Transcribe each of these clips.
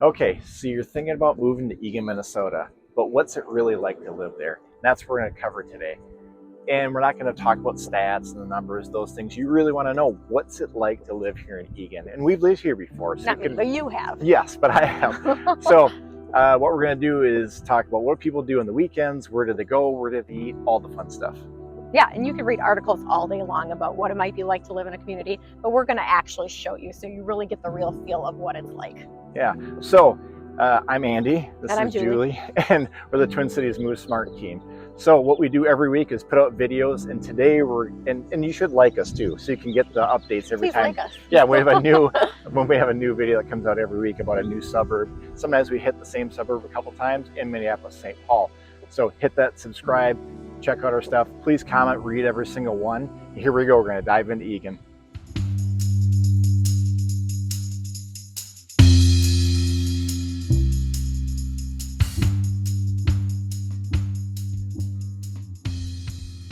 Okay, so you're thinking about moving to Eagan, Minnesota, but what's it really like to live there? That's what we're going to cover today. And we're not going to talk about stats and the numbers, those things. You really want to know what's it like to live here in Eagan. And we've lived here before. So not me, but you have. Yes, but I have. So what we're going to do is talk about what people do on the weekends, where do they go, where do they eat, all the fun stuff. Yeah, and you can read articles all day long about what it might be like to live in a community, but we're going to actually show you so you really get the real feel of what it's like. Yeah, so I'm Andy, this and I'm is Julie, and we're the Twin Cities Move Smart team. So what we do every week is put out videos, and today and you should like us too, so you can get the updates every time. Please like us. Yeah, we have a new when we have a new video that comes out every week about a new suburb. Sometimes we hit the same suburb a couple times in Minneapolis, St. Paul. So hit that subscribe, check out our stuff. Please comment, read every single one. Here we go. We're going to dive into Eagan.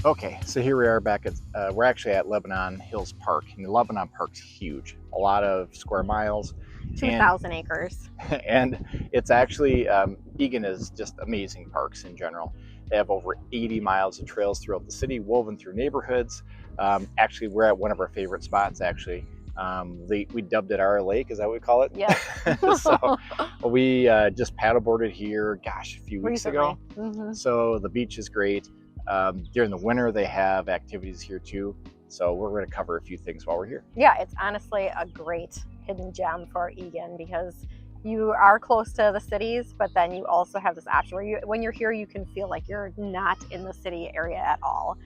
Okay, so here we are back at, we're actually at Lebanon Hills Park, and Lebanon Park's huge, a lot of square miles. 2,000 acres. And it's actually, Eagan is just amazing parks in general. They have over 80 miles of trails throughout the city, woven through neighborhoods. Actually, we're at one of our favorite spots, actually. We dubbed it our lake, is that what we call it? Yeah. So we just paddleboarded here, gosh, a few weeks ago. Mm-hmm. So the beach is great. During the winter, they have activities here too. So we're going to cover a few things while we're here. Yeah, it's honestly a great hidden gem for Eagan because you are close to the cities, but then you also have this option where when you're here, you can feel like you're not in the city area at all.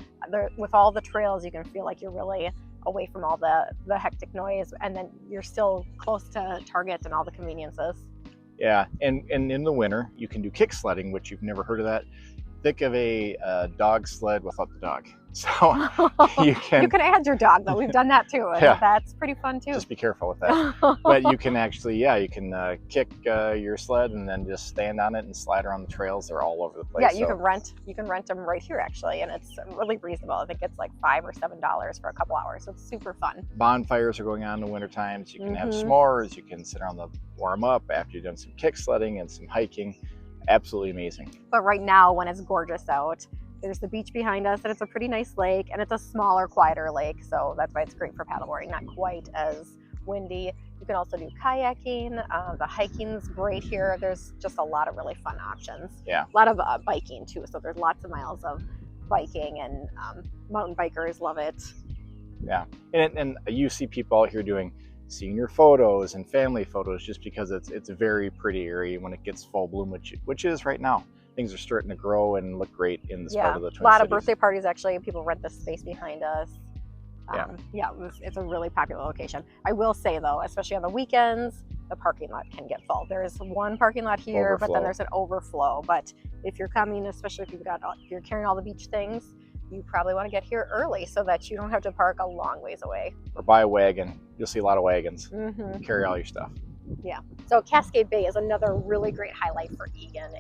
With all the trails, you can feel like you're really away from all the hectic noise, and then you're still close to Target and all the conveniences. Yeah, and in the winter, you can do kick sledding, which you've never heard of that. Think of a dog sled without the dog. So you can add your dog though. We've done that too, and yeah, that's pretty fun too. Just be careful with that. But you can actually, you can kick your sled and then just stand on it and slide around the trails. They're all over the place. Yeah, you can rent them right here actually, and it's really reasonable. I think it's like $5 or $7 for a couple hours, so it's super fun. Bonfires are going on in the winter times. You can have s'mores. You can sit around the warm up after you've done some kick sledding and some hiking. Absolutely amazing. But right now, when it's gorgeous out, there's the beach behind us, and it's a pretty nice lake, and it's a smaller, quieter lake, so that's why it's great for paddleboarding, not quite as windy. You can also do kayaking. The hiking's great here. There's just a lot of really fun options. Yeah. A lot of biking too, so there's lots of miles of biking, and mountain bikers love it. Yeah, and you see people out here doing senior photos and family photos just because it's a very pretty area when it gets full bloom, which is right now. Things are starting to grow and look great in this part of the Twin Cities. A lot of birthday parties actually. People rent the space behind us. Yeah, it's a really popular location. I will say though, especially on the weekends, the parking lot can get full. There's one parking lot here, but then there's an overflow. But if you're coming, especially if you're carrying all the beach things, you probably want to get here early so that you don't have to park a long ways away. Or buy a wagon. You'll see a lot of wagons. Carry all your stuff. Yeah. So Cascade Bay is another really great highlight for Eagan.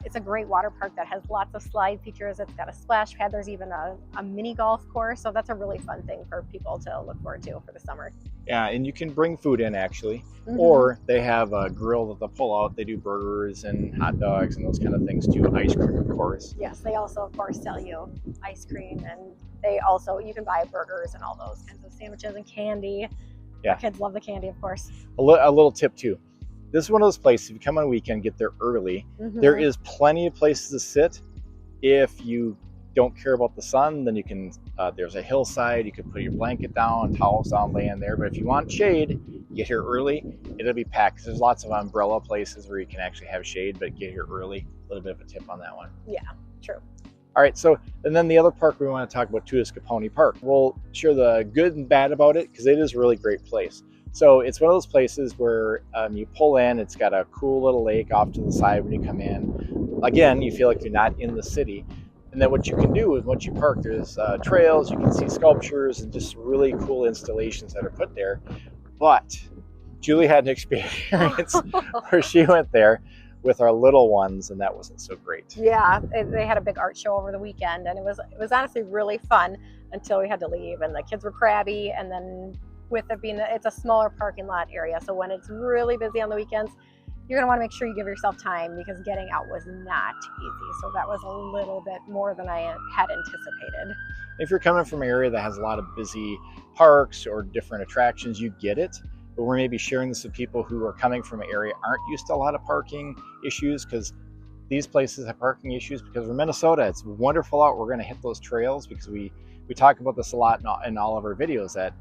It's a great water park that has lots of slide features. It's got a splash pad. There's even a mini golf course. So that's a really fun thing for people to look forward to for the summer. Yeah, and you can bring food in actually, or they have a grill that they'll pull out. They do burgers and hot dogs and those kind of things too. Ice cream, of course. Yes, they also, of course, sell you ice cream, and you can buy burgers and all those kinds of sandwiches and candy. Yeah. The kids love the candy, of course. A little tip too. This is one of those places, if you come on a weekend, get there early. There is plenty of places to sit. If you don't care about the sun, then you can, there's a hillside, you can put your blanket down, towels down, lay in there. But if you want shade, get here early. It'll be packed. There's lots of umbrella places where you can actually have shade, but get here early. A little bit of a tip on that one. Yeah, true. All right, so, and then the other park we want to talk about too is Caponi Park. We'll share the good and bad about it because it is a really great place. So it's one of those places where you pull in, it's got a cool little lake off to the side when you come in. Again, you feel like you're not in the city. And then what you can do is once you park, there's trails, you can see sculptures and just really cool installations that are put there. But Julie had an experience where she went there with our little ones, and that wasn't so great. Yeah, they had a big art show over the weekend, and it was honestly really fun until we had to leave, and the kids were crabby, and then with it being it's a smaller parking lot area. So when it's really busy on the weekends, you're gonna want to make sure you give yourself time, because getting out was not easy. So that was a little bit more than I had anticipated. If you're coming from an area that has a lot of busy parks or different attractions, you get it. But we're maybe sharing this with people who are coming from an area aren't used to a lot of parking issues, because these places have parking issues. Because we're Minnesota, it's wonderful out. We're going to hit those trails, because we talk about this a lot in all of our videos, that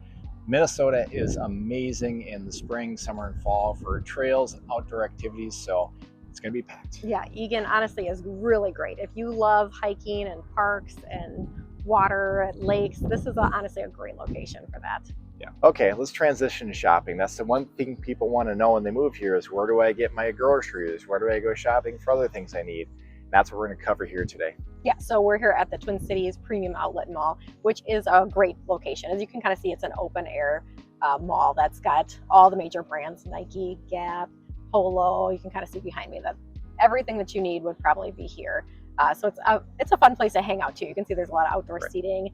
Minnesota is amazing in the spring, summer, and fall for trails and outdoor activities. So it's going to be packed. Yeah, Eagan honestly is really great. If you love hiking and parks and water, lakes, this is honestly a great location for that. Yeah. Okay, let's transition to shopping. That's the one thing people want to know when they move here is, where do I get my groceries? Where do I go shopping for other things I need? And that's what we're going to cover here today. Yeah, so we're here at the Twin Cities Premium Outlet Mall, which is a great location. As you can kind of see, it's an open air mall that's got all the major brands, Nike, Gap, Polo. You can kind of see behind me that everything that you need would probably be here. So it's a fun place to hang out too. You can see there's a lot of outdoor seating.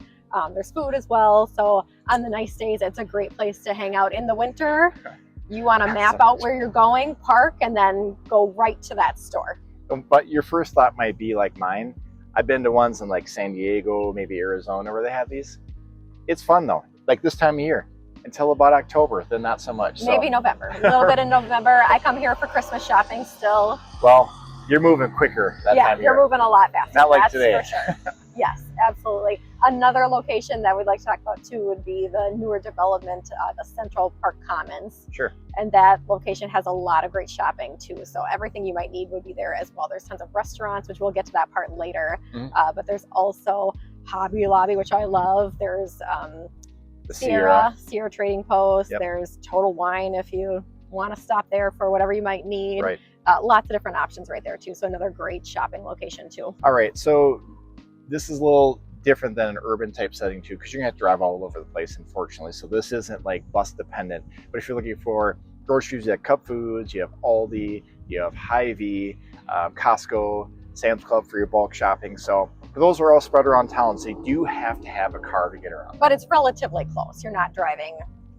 There's food as well. So on the nice days, it's a great place to hang out. In the winter, you want to map out where you're going, park, and then go right to that store. But your first thought might be like mine. I've been to ones in like San Diego, maybe Arizona, where they have these. It's fun though, like this time of year, until about October, then not so much. Maybe November, a little bit in November. I come here for Christmas shopping still. Well, you're moving quicker that time of year. Yeah, you're moving a lot faster. Not like that's today. For sure. Yes, absolutely. Another location that we'd like to talk about too would be the newer development, the Central Park Commons. Sure. And that location has a lot of great shopping too. So everything you might need would be there as well. There's tons of restaurants, which we'll get to that part later. Mm-hmm. But there's also Hobby Lobby, which I love. There's the Sierra Trading Post. Yep. There's Total Wine if you want to stop there for whatever you might need. Right. Lots of different options right there too. So another great shopping location too. All right. So this is a little different than an urban type setting too, because you're gonna have to drive all over the place, unfortunately. So this isn't like bus dependent. But if you're looking for groceries, you have Cup Foods, you have Aldi, you have Hy-Vee, Costco, Sam's Club for your bulk shopping. So those are all spread around town. So you do have to have a car to get around. But it's relatively close. You're not driving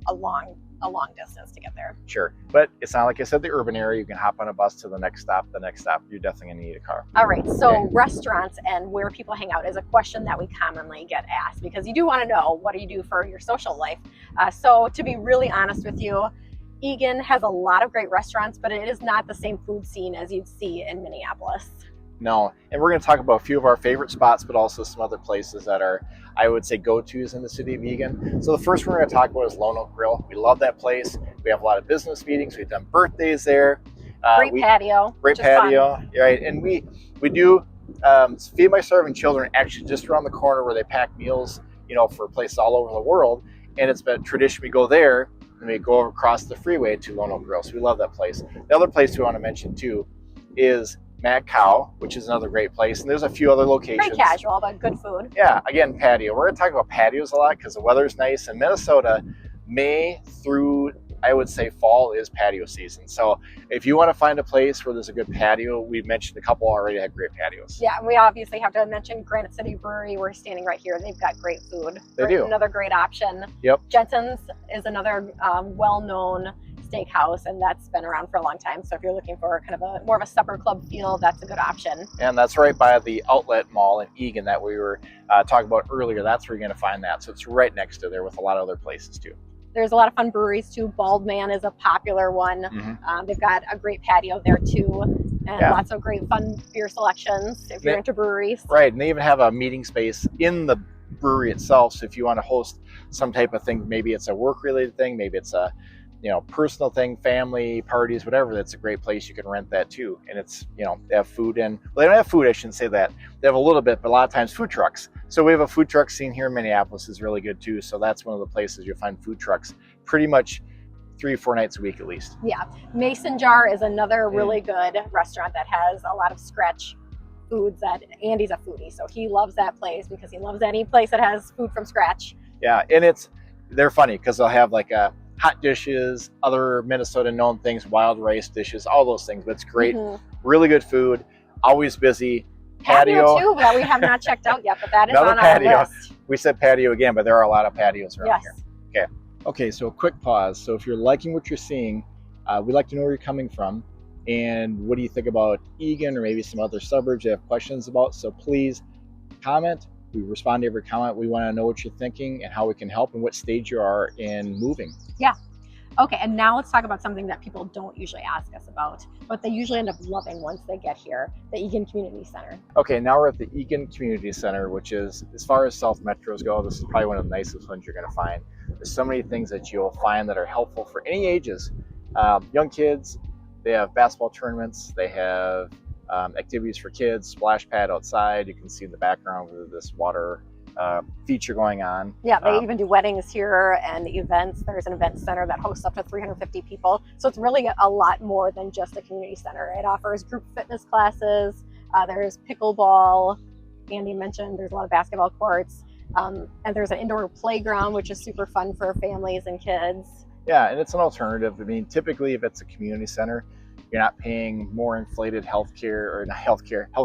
a long distance to get there. Sure. But it's not like I said, the urban area. You can hop on a bus to the next stop. You're definitely going to need a car. All right. So restaurants and where people hang out is a question that we commonly get asked, because you do want to know, what do you do for your social life? So to be really honest with you, Eagan has a lot of great restaurants, but it is not the same food scene as you'd see in Minneapolis. No, and we're going to talk about a few of our favorite spots, but also some other places that are, I would say, go-tos in the city of Eagan. So the first one we're going to talk about is Lone Oak Grill. We love that place. We have a lot of business meetings. We've done birthdays there. Great patio. Great patio, right? And we do Feed My Starving Children actually just around the corner, where they pack meals, for places all over the world. And it's been tradition, we go there and we go across the freeway to Lone Oak Grill. So we love that place. The other place we want to mention too is Mad Cow, which is another great place. And there's a few other locations. Very casual, but good food. Yeah, again, patio. We're going to talk about patios a lot because the weather's nice. In Minnesota, May through, I would say, fall is patio season. So if you want to find a place where there's a good patio, we've mentioned a couple already have great patios. Yeah, and we obviously have to mention Granite City Brewery. We're standing right here. They've got great food. They do. Another great option. Yep. Jensen's is another well-known steakhouse, and that's been around for a long time. So if you're looking for kind of a more of a supper club feel, that's a good option. And that's right by the outlet mall in Eagan that we were talking about earlier. That's where you're going to find that. So it's right next to there with a lot of other places too. There's a lot of fun breweries too. Bald Man is a popular one. Mm-hmm. They've got a great patio there too, and lots of great fun beer selections if you're into breweries. Right, and they even have a meeting space in the brewery itself. So if you want to host some type of thing, maybe it's a work-related thing, maybe it's a personal thing, family parties, whatever, that's a great place. You can rent that too. And it's, they have food well, they don't have food, I shouldn't say that. They have a little bit, but a lot of times food trucks. So we have a food truck scene here in Minneapolis is really good too. So that's one of the places you'll find food trucks pretty much 3 or 4 nights a week at least. Yeah. Mason Jar is another really good restaurant that has a lot of scratch foods. That Andy's a foodie, so he loves that place because he loves any place that has food from scratch. Yeah, and they're funny because they'll have like hot dishes, other Minnesota known things, wild rice dishes, all those things. But it's great, really good food, always busy. Patio too that we have not checked out yet, but that is on our list. We said patio again, but there are a lot of patios around here. Okay, Okay, so a quick pause. So if you're liking what you're seeing, we'd like to know where you're coming from and what do you think about Eagan or maybe some other suburbs you have questions about. So please comment. We respond to every comment. We want to know what you're thinking and how we can help and what stage you are in moving. Yeah. Okay, and now let's talk about something that people don't usually ask us about, but they usually end up loving once they get here, the Eagan Community Center. Okay, now we're at the Eagan Community Center, which is, as far as South Metros go, this is probably one of the nicest ones you're going to find. There's so many things that you'll find that are helpful for any ages. Young kids, they have basketball tournaments, they have activities for kids, splash pad outside. You can see in the background with this water feature going on. Yeah, they even do weddings here and events. There's an event center that hosts up to 350 people. So it's really a lot more than just a community center. It offers group fitness classes. There's pickleball. Andy mentioned there's a lot of basketball courts. And there's an indoor playground, which is super fun for families and kids. Yeah, and it's an alternative. I mean, typically if it's a community center, you're not paying more inflated health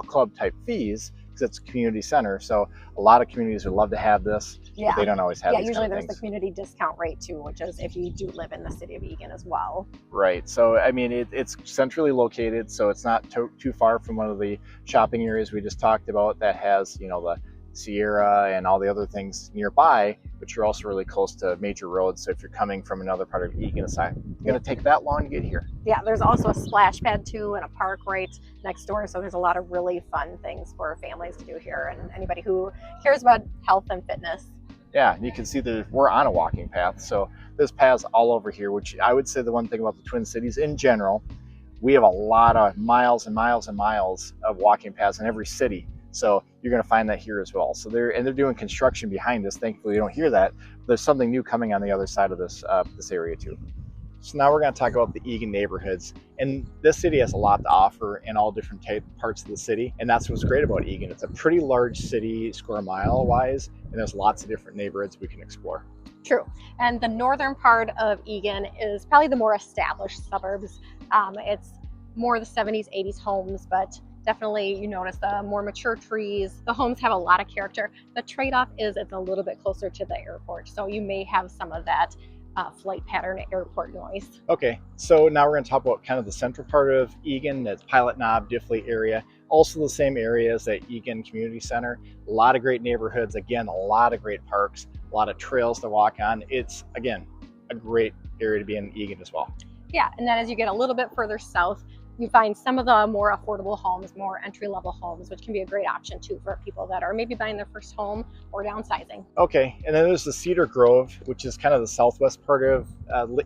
club type fees because it's a community center. So a lot of communities would love to have this, Yeah. but they don't always have these usually kind of there's the things. community discount rate too, which is if you do live in the city of Eagan as well. Right. So, I mean, it's centrally located, so it's not too far from one of the shopping areas we just talked about that has, you know, the Sierra and all the other things nearby, but you're also really close to major roads. So if you're coming from another part of Eagan, it's not going to take that long to get here. Yeah, there's also a splash pad too and a park right next door. So there's a lot of really fun things for families to do here and anybody who cares about health and fitness. Yeah, and you can see that we're on a walking path. So there's paths all over here, which I would say the one thing about the Twin Cities in general, we have a lot of miles and miles and miles of walking paths in every city. So you're going to find that here as well. So they're doing construction behind us. Thankfully, you don't hear that. There's something new coming on the other side of this area too. So now we're going to talk about the Eagan neighborhoods. And this city has a lot to offer in all different parts of the city. And that's what's great about Eagan. It's a pretty large city square mile wise, and there's lots of different neighborhoods we can explore. True. And the northern part of Eagan is probably the more established suburbs. It's more the 70s, 80s homes, but definitely you notice the more mature trees. The homes have a lot of character. The trade-off is it's a little bit closer to the airport. So you may have some of that flight pattern airport noise. Okay, so now we're going to talk about kind of the central part of Eagan, that's Pilot Knob, Diffley area. Also the same area as the Eagan Community Center. A lot of great neighborhoods, again, a lot of great parks, a lot of trails to walk on. It's, again, a great area to be in Eagan as well. Yeah, and then as you get a little bit further south, you find some of the more affordable homes, more entry-level homes, which can be a great option too for people that are maybe buying their first home or downsizing. Okay, and then there's the Cedar Grove, which is kind of the southwest part of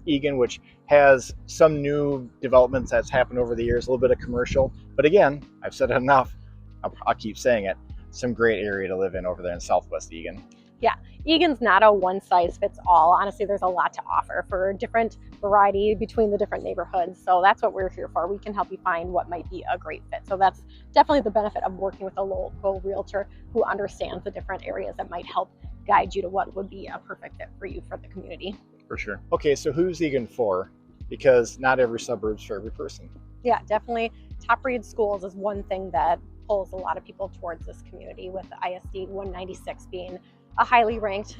Eagan, which has some new developments that's happened over the years, a little bit of commercial. But again, I've said it enough, I'll keep saying it, some great area to live in over there in southwest Eagan. Yeah, Eagan's not a one-size-fits-all. Honestly, there's a lot to offer for different variety between the different neighborhoods. So that's what we're here for. We can help you find what might be a great fit. So that's definitely the benefit of working with a local realtor who understands the different areas that might help guide you to what would be a perfect fit for you for the community. For sure. Okay, so who's Eagan for? Because not every suburb's for every person. Yeah, definitely. Top-rated schools is one thing that pulls a lot of people towards this community, with the ISD 196 being a highly ranked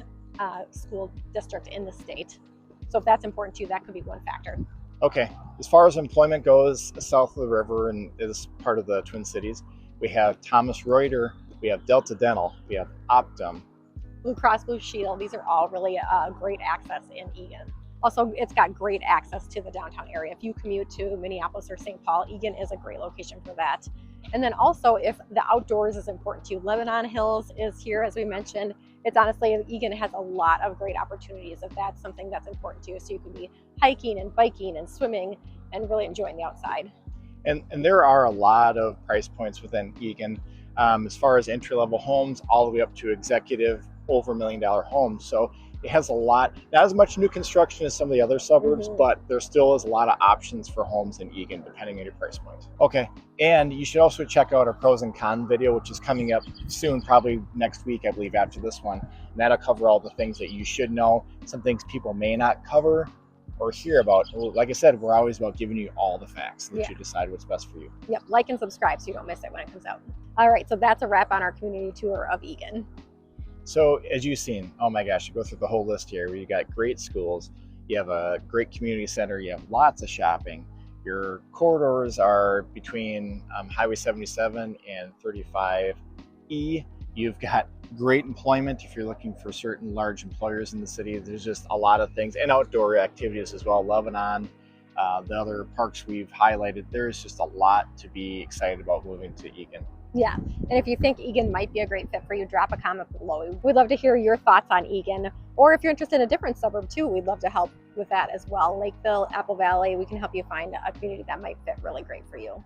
school district in the state. So if that's important to you, that could be one factor. Okay, as far as employment goes, south of the river and this part of the Twin Cities, we have Thomas Reuter, we have Delta Dental, we have Optum. Blue Cross Blue Shield, these are all really great access in Eagan. Also, it's got great access to the downtown area. If you commute to Minneapolis or St. Paul, Eagan is a great location for that. And then also, if the outdoors is important to you, Lebanon Hills is here, as we mentioned. It's honestly, Eagan has a lot of great opportunities if that's something that's important to you. So you can be hiking and biking and swimming and really enjoying the outside. And there are a lot of price points within Eagan, as far as entry-level homes, all the way up to executive over $1 million homes. So it has a lot, not as much new construction as some of the other suburbs, but there still is a lot of options for homes in Eagan, depending on your price point. Okay, and you should also check out our pros and cons video, which is coming up soon, probably next week, I believe, after this one. And that'll cover all the things that you should know, some things people may not cover or hear about. Like I said, we're always about giving you all the facts so that you decide what's best for you. Yep, like and subscribe so you don't miss it when it comes out. All right, so that's a wrap on our community tour of Eagan. So as you've seen, oh my gosh, you go through the whole list here. You got great schools, you have a great community center, you have lots of shopping. Your corridors are between Highway 77 and 35E. You've got great employment if you're looking for certain large employers in the city. There's just a lot of things, and outdoor activities as well. Lebanon, the other parks we've highlighted, there's just a lot to be excited about moving to Eagan. Yeah, and if you think Eagan might be a great fit for you, drop a comment below. We'd love to hear your thoughts on Eagan, or if you're interested in a different suburb too, we'd love to help with that as well. Lakeville, Apple Valley, we can help you find a community that might fit really great for you.